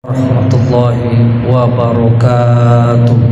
warahmatullahi wabarakatuh.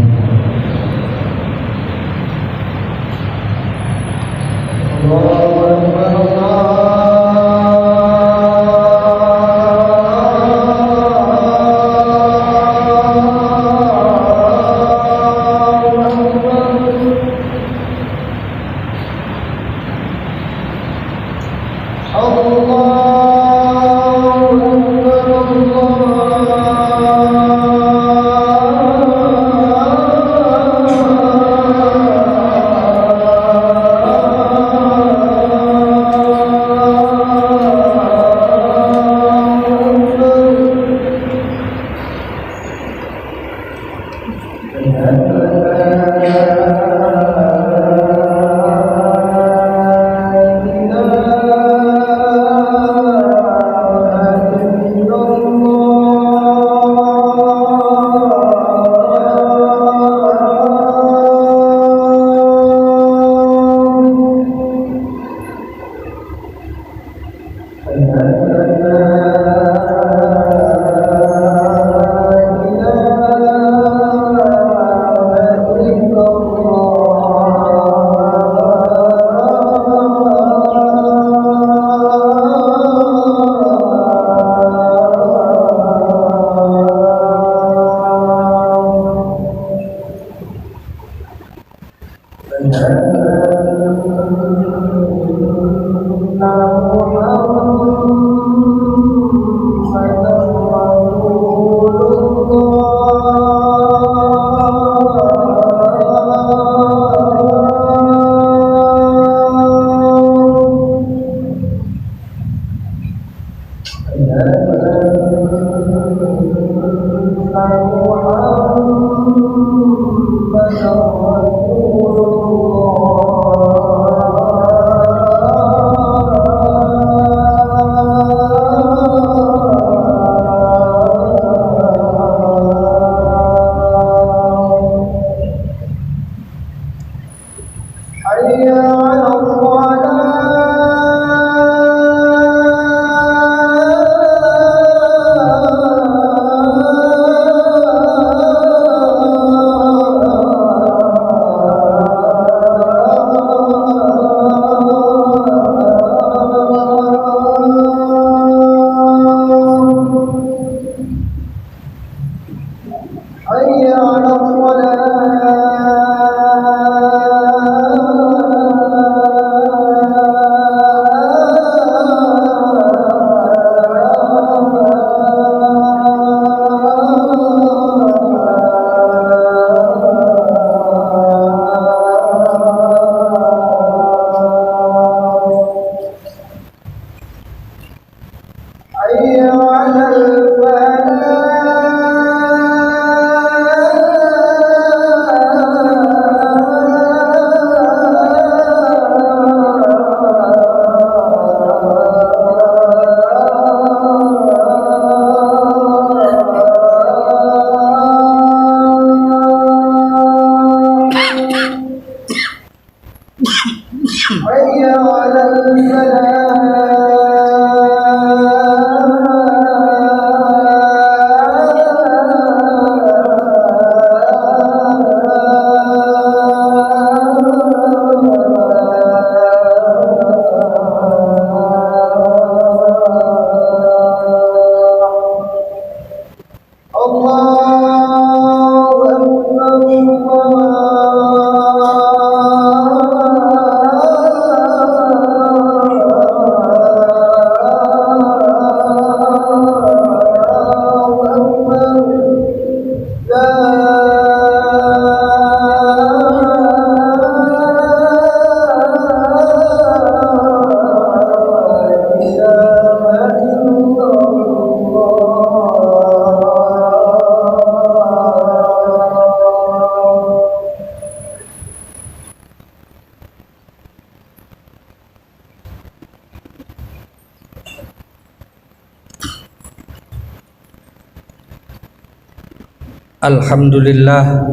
Alhamdulillah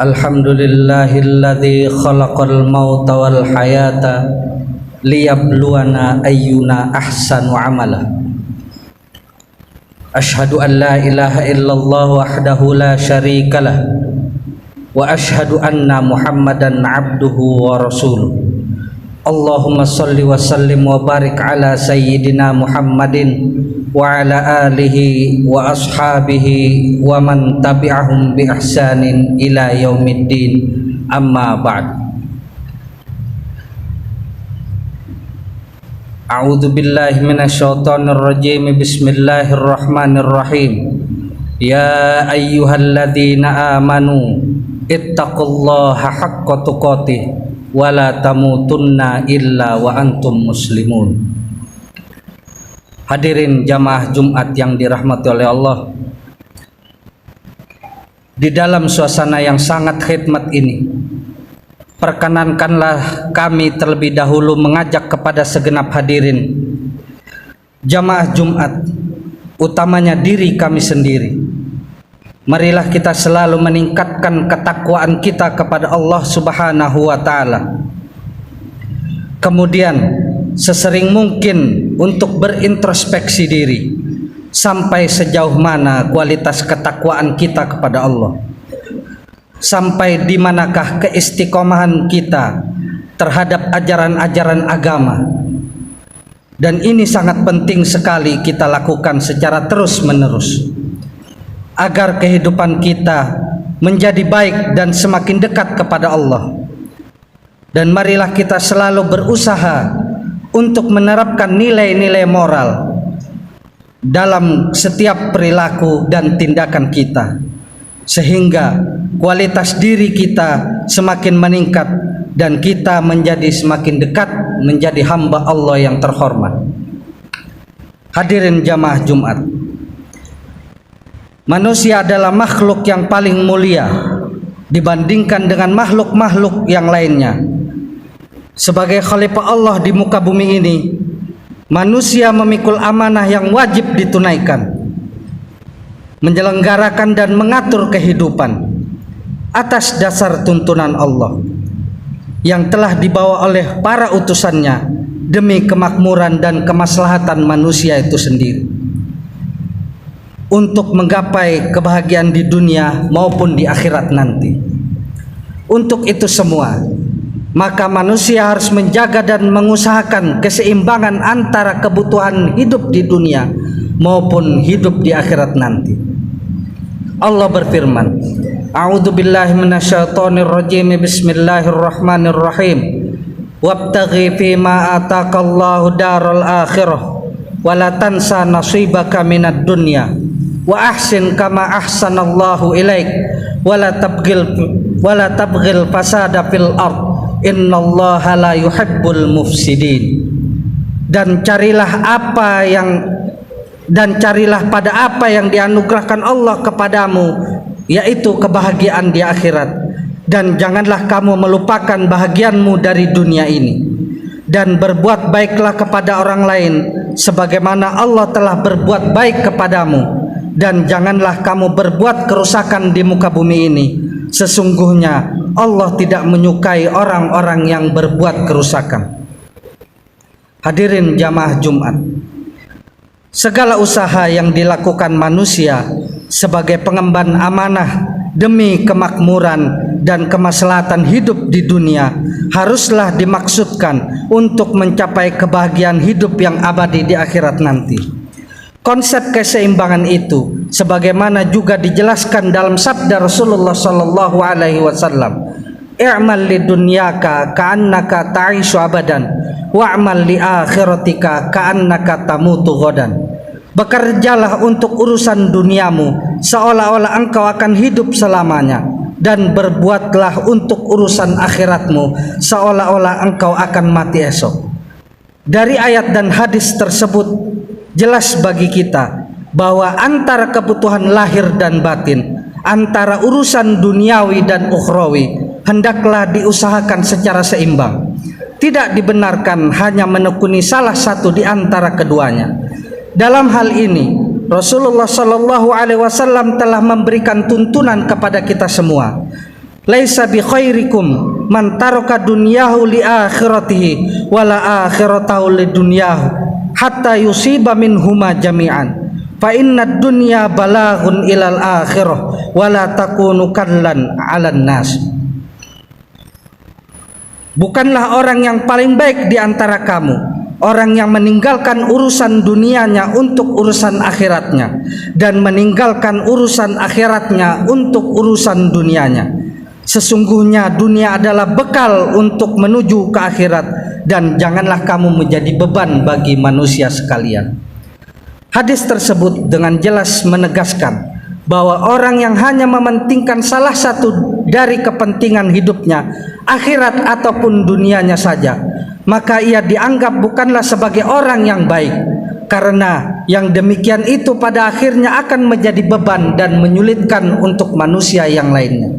Alhamdulillahilladzi khalaqal mauta wal hayata liyabluwana ayyuna ahsanu amala. Asyhadu an la ilaha illallah wahdahu la syarikalah wa asyhadu anna Muhammadan abduhu wa rasuluh. Allahumma salli wa sallim wa barik ala sayyidina Muhammadin wa ala alihi wa ashabihi wa man tabi'ahum bi ihsanin ila yaumiddin, amma ba'd. A'udzu billahi minasyaitonir rajim. Bismillahirrahmanirrahim. Ya ayyuhalladzina amanu ittaqullaha haqqa tuqatih wa la tamutunna illa wa antum muslimun. Hadirin jamaah Jumat yang dirahmati oleh Allah, di dalam suasana yang sangat khidmat ini, perkenankanlah kami terlebih dahulu mengajak kepada segenap hadirin jamaah Jumat, utamanya diri kami sendiri. Marilah kita selalu meningkatkan ketakwaan kita kepada Allah Subhanahu wa Ta'ala. Kemudian sesering mungkin untuk berintrospeksi diri, sampai sejauh mana kualitas ketakwaan kita kepada Allah, sampai di manakah keistiqomahan kita terhadap ajaran-ajaran agama. Dan ini sangat penting sekali kita lakukan secara terus-menerus, agar kehidupan kita menjadi baik dan semakin dekat kepada Allah. Dan marilah kita selalu berusaha untuk menerapkan nilai-nilai moral dalam setiap perilaku dan tindakan kita, sehingga kualitas diri kita semakin meningkat dan kita menjadi semakin dekat menjadi hamba Allah yang terhormat. Hadirin jamaah Jumat, manusia adalah makhluk yang paling mulia dibandingkan dengan makhluk-makhluk yang lainnya. Sebagai khalifah Allah di muka bumi ini, manusia memikul amanah yang wajib ditunaikan, menyelenggarakan dan mengatur kehidupan atas dasar tuntunan Allah yang telah dibawa oleh para utusannya demi kemakmuran dan kemaslahatan manusia itu sendiri, untuk menggapai kebahagiaan di dunia maupun di akhirat nanti. Untuk itu semua, maka manusia harus menjaga dan mengusahakan keseimbangan antara kebutuhan hidup di dunia maupun hidup di akhirat nanti. Allah berfirman, A'udzu billahi minasyaitonir rajim. Bismillahirrahmanirrahim. Wabtaghi fima ataqallahu daral akhirah wa la tansa nasibaka minad dunya wa ahsin kama ahsanallahu ilaik wa la tabghil fasada fil ard innallaha la yuhibbul mufsidin. Dan carilah pada apa yang dianugerahkan Allah kepadamu, yaitu kebahagiaan di akhirat, dan janganlah kamu melupakan bahagianmu dari dunia ini, dan berbuat baiklah kepada orang lain sebagaimana Allah telah berbuat baik kepadamu, dan janganlah kamu berbuat kerusakan di muka bumi ini. Sesungguhnya Allah tidak menyukai orang-orang yang berbuat kerusakan. Hadirin jamaah Jumat, segala usaha yang dilakukan manusia sebagai pengemban amanah demi kemakmuran dan kemaslahatan hidup di dunia haruslah dimaksudkan untuk mencapai kebahagiaan hidup yang abadi di akhirat nanti. Konsep keseimbangan itu sebagaimana juga dijelaskan dalam sabda Rasulullah sallallahu alaihi wasallam, "I'mal lidunyaka ka'annaka ta'ishu abadan wa'mal li akhiratika ka'annaka tamutu ghadan." Bekerjalah untuk urusan duniamu seolah-olah engkau akan hidup selamanya, dan berbuatlah untuk urusan akhiratmu seolah-olah engkau akan mati esok. Dari ayat dan hadis tersebut jelas bagi kita bahwa antara kebutuhan lahir dan batin, antara urusan duniawi dan ukhrawi, hendaklah diusahakan secara seimbang. Tidak dibenarkan hanya menekuni salah satu di antara keduanya. Dalam hal ini Rasulullah sallallahu alaihi wasallam telah memberikan tuntunan kepada kita semua. Laisa bi khairikum man taraka dunyahu li akhiratihi wala akhiratahu li dunyahu hatta yusiba minhuma jami'an. fa innad dunya balaghun ilal akhirah wa la takunu kallan 'alan nas. Bukanlah orang yang paling baik di antara kamu orang yang meninggalkan urusan dunianya untuk urusan akhiratnya, dan meninggalkan urusan akhiratnya untuk urusan dunianya. Sesungguhnya dunia adalah bekal untuk menuju ke akhirat, dan janganlah kamu menjadi beban bagi manusia sekalian. Hadis tersebut dengan jelas menegaskan bahwa orang yang hanya mementingkan salah satu dari kepentingan hidupnya, akhirat ataupun dunianya saja, maka ia dianggap bukanlah sebagai orang yang baik, karena yang demikian itu pada akhirnya akan menjadi beban dan menyulitkan untuk manusia yang lainnya.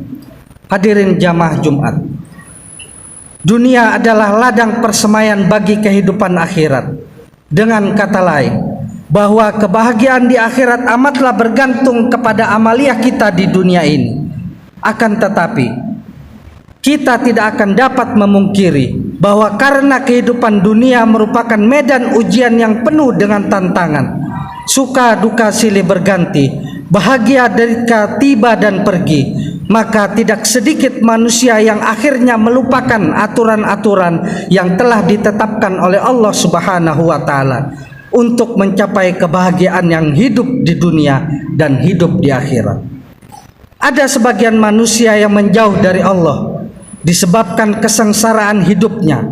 Hadirin jamaah Jumat, dunia adalah ladang persemaian bagi kehidupan akhirat. Dengan kata lain, bahwa kebahagiaan di akhirat amatlah bergantung kepada amaliah kita di dunia ini. Akan tetapi, kita tidak akan dapat memungkiri bahwa karena kehidupan dunia merupakan medan ujian yang penuh dengan tantangan, suka duka silih berganti, bahagia derita tiba dan pergi, maka tidak sedikit manusia yang akhirnya melupakan aturan-aturan yang telah ditetapkan oleh Allah Subhanahu wa Ta'ala untuk mencapai kebahagiaan yang hidup di dunia dan hidup di akhirat. Ada sebagian manusia yang menjauh dari Allah disebabkan kesengsaraan hidupnya.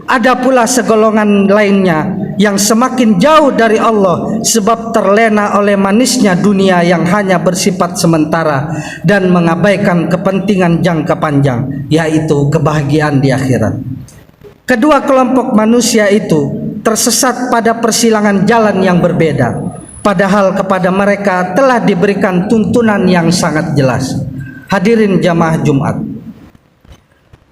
Ada pula segolongan lainnya yang semakin jauh dari Allah sebab terlena oleh manisnya dunia yang hanya bersifat sementara dan mengabaikan kepentingan jangka panjang, yaitu kebahagiaan di akhirat. Kedua kelompok manusia itu tersesat pada persilangan jalan yang berbeda, padahal kepada mereka telah diberikan tuntunan yang sangat jelas. Hadirin jamaah Jumat,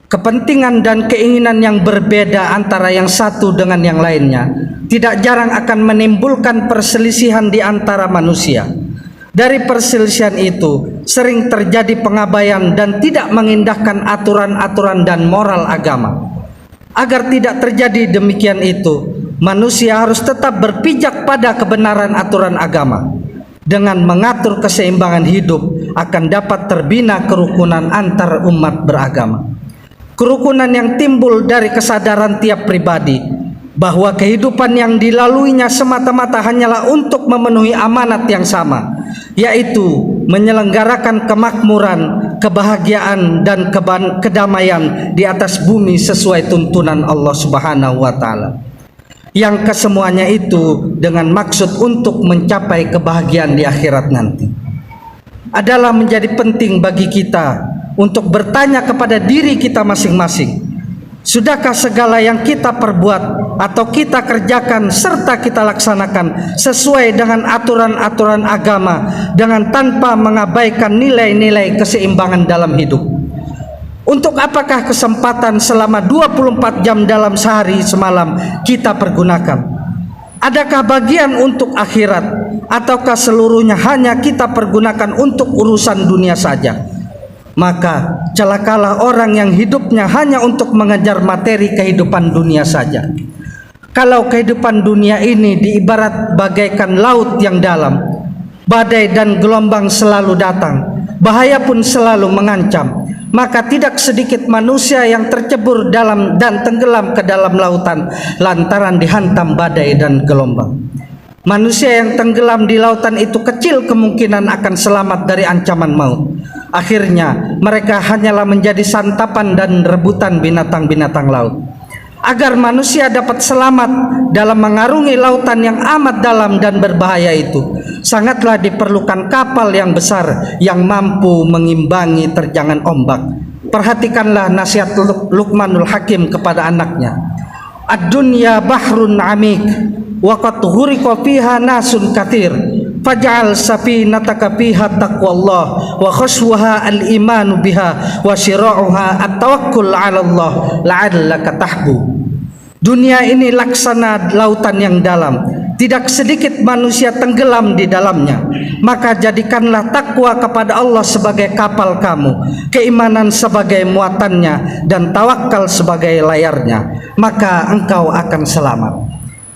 kepentingan dan keinginan yang berbeda antara yang satu dengan yang lainnya tidak jarang akan menimbulkan perselisihan di antara manusia. Dari perselisihan itu sering terjadi pengabaian dan tidak mengindahkan aturan-aturan dan moral agama. Agar tidak terjadi demikian itu, manusia harus tetap berpijak pada kebenaran aturan agama. Dengan mengatur keseimbangan hidup akan dapat terbina kerukunan antar umat beragama. Kerukunan yang timbul dari kesadaran tiap pribadi bahwa kehidupan yang dilaluinya semata-mata hanyalah untuk memenuhi amanat yang sama, yaitu menyelenggarakan kemakmuran, kebahagiaan dan kedamaian di atas bumi sesuai tuntunan Allah Subhanahu wa Ta'ala, yang kesemuanya itu dengan maksud untuk mencapai kebahagiaan di akhirat nanti. Adalah menjadi penting bagi kita untuk bertanya kepada diri kita masing-masing, sudahkah segala yang kita perbuat atau kita kerjakan serta kita laksanakan sesuai dengan aturan-aturan agama dengan tanpa mengabaikan nilai-nilai keseimbangan dalam hidup? Untuk apakah kesempatan selama 24 jam dalam sehari semalam kita pergunakan? Adakah bagian untuk akhirat ataukah seluruhnya hanya kita pergunakan untuk urusan dunia saja? Maka celakalah orang yang hidupnya hanya untuk mengejar materi kehidupan dunia saja. Kalau kehidupan dunia ini diibarat bagaikan laut yang dalam, badai dan gelombang selalu datang, bahaya pun selalu mengancam, maka tidak sedikit manusia yang tercebur dalam dan tenggelam ke dalam lautan lantaran dihantam badai dan gelombang. Manusia yang tenggelam di lautan itu kecil kemungkinan akan selamat dari ancaman maut. Akhirnya mereka hanyalah menjadi santapan dan rebutan binatang-binatang laut. Agar manusia dapat selamat dalam mengarungi lautan yang amat dalam dan berbahaya itu, sangatlah diperlukan kapal yang besar yang mampu mengimbangi terjangan ombak. Perhatikanlah nasihat Luqmanul Hakim kepada anaknya. Ad-dunya bahrun amik wa qad ghuriqa fiha nasun katsir faj'al safinataka fiha taqwallah wa khashwaha al-imanu biha wa syira'uha at-tawakkul 'ala Allah la'allaka tahbu. Dunia ini laksana lautan yang dalam, tidak sedikit manusia tenggelam di dalamnya. Maka jadikanlah takwa kepada Allah sebagai kapal kamu, keimanan sebagai muatannya, dan tawakal sebagai layarnya, maka engkau akan selamat.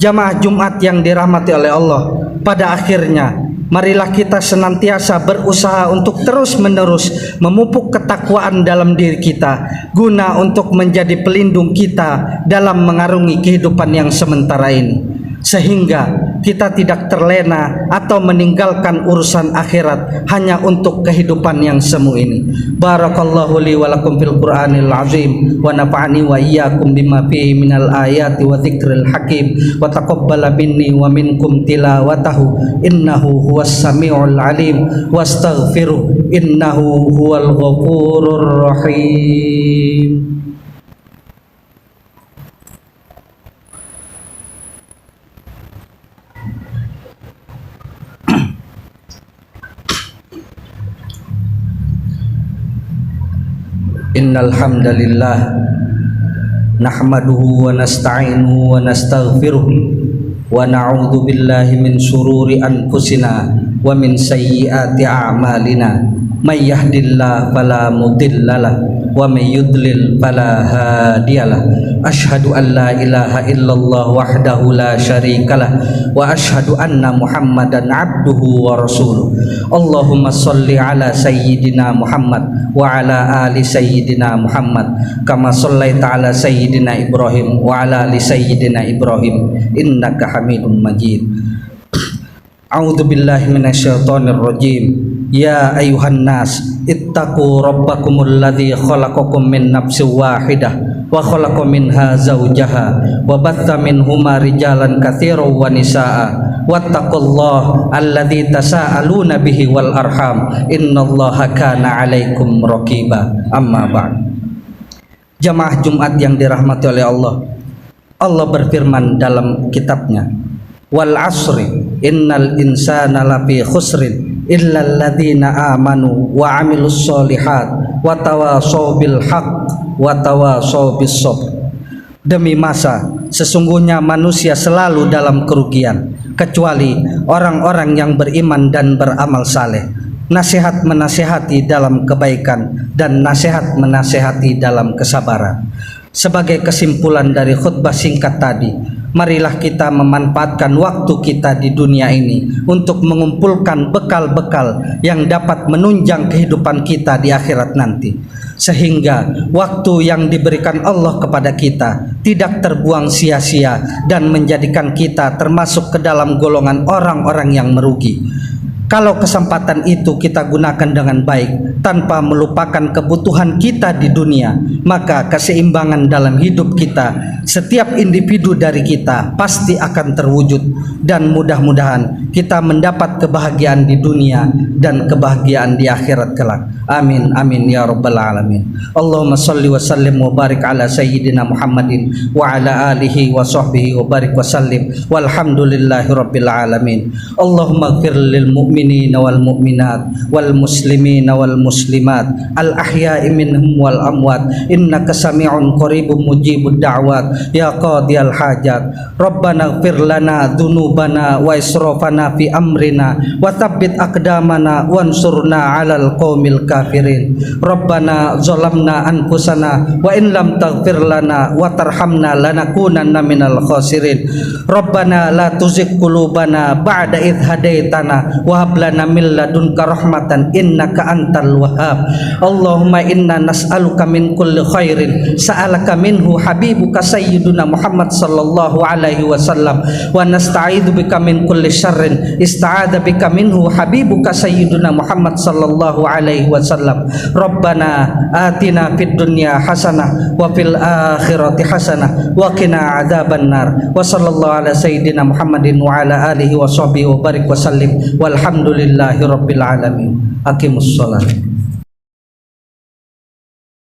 Jamaah Jumat yang dirahmati oleh Allah, pada akhirnya Marilah kita senantiasa berusaha untuk terus-menerus memupuk ketakwaan dalam diri kita, guna untuk menjadi pelindung kita dalam mengarungi kehidupan yang sementara ini, sehingga kita tidak terlena atau meninggalkan urusan akhirat hanya untuk kehidupan yang semu ini. Barakallahu li wa lakum fil Qur'anil azim wa nafa'ani wa iyyakum bima fihi minal ayati wa dzikril hakim wa taqabbala minni wa minkum tilawatahu innahu huwas samiul alim wastaghfiruh innahu huwal ghafurur rahim. Innal hamdalillah nahmaduhu wa nasta'inuhu wa nastaghfiruh wa na'udzu billahi min shururi anfusina wa min sayyiati a'malina may yahdihillahu fala mudhillalah wa may yudlil fala hadiyalah. Asyhadu an la ilaha illallah wahdahu la syarikalah wa asyhadu anna Muhammadan abduhu wa rasuluh. Allahumma shalli ala sayyidina Muhammad wa ala ali sayyidina Muhammad kama shallaita ala sayyidina Ibrahim wa ala ali sayyidina Ibrahim innaka Hamidum Majid. A'udzu billahi minasyaitonir rajim. Ya ayuhan nas ittaqu rabbakumul ladzi khalaqakum min nafsin wahidah wa khalaqa minha zawjaha wa batha minhuma rijalan katsiran wa nisaa wattaqullaha alladzi tasaaluna bihi wal arham innallaha kana 'alaikum raqiba. Amma ba'd. Jamaah Jumat yang dirahmati oleh Allah, Allah berfirman dalam kitabnya, wal asri innal insana lafi khusrin illal ladzina amanu wa amilus solihat wa tawasaw bil haqq wa tawasaw bis sabr. Demi masa, sesungguhnya manusia selalu dalam kerugian kecuali orang-orang yang beriman dan beramal saleh. Nasihat menasihati dalam kebaikan dan nasihat menasihati dalam kesabaran. Sebagai kesimpulan dari khutbah singkat tadi, marilah kita memanfaatkan waktu kita di dunia ini untuk mengumpulkan bekal-bekal yang dapat menunjang kehidupan kita di akhirat nanti, sehingga waktu yang diberikan Allah kepada kita tidak terbuang sia-sia dan menjadikan kita termasuk ke dalam golongan orang-orang yang merugi. Kalau kesempatan itu kita gunakan dengan baik tanpa melupakan kebutuhan kita di dunia, maka keseimbangan dalam hidup kita, setiap individu dari kita pasti akan terwujud, dan mudah-mudahan kita mendapat kebahagiaan di dunia dan kebahagiaan di akhirat kelak. Amin amin ya rabbal alamin. Allahumma shalli wa sallim wa barik ala sayyidina Muhammadin wa ala alihi wa sahbihi wa barik wa sallim walhamdulillahi rabbil alamin. Allahumma ighfir lil mu'minina wal mu'minat wal muslimina wal muslimat al ahya'i minhum wal amwat innaka sami'un qaribun mujibud da'wat ya qadiyal hajat. Rabbana ighfir lana dzunubana wa israfana fi amrina wa tsabbit aqdamana wansurna 'alal qaumil kafirin. Rabbana zalamna anfusana wa in lam taghfir lana wa tarhamna lanakunanna minal khasirin. Rabbana la tuzigh qulubana ba'da idh hadaitana wa hab lana min ladunka rahmatan innaka antal wahhab. Allahumma inna nas'aluka min kulli khairin sa'alaka minhu habibuka sayyiduna Muhammad sallallahu alaihi wasallam wa nasta'idzu bika min kulli syarrin ista'adza bika minhu habibuka sayyiduna Muhammad sallallahu alaihi wasallam. Rabbana atina fid dunya hasanah wa fil akhirati hasanah wa qina adzabannar. Wa sallallahu ala sayyidina Muhammadin wa ala alihi wa sahbihi wa barik wa sallim walhamdulillahi rabbil alamin. Aqimus shalah.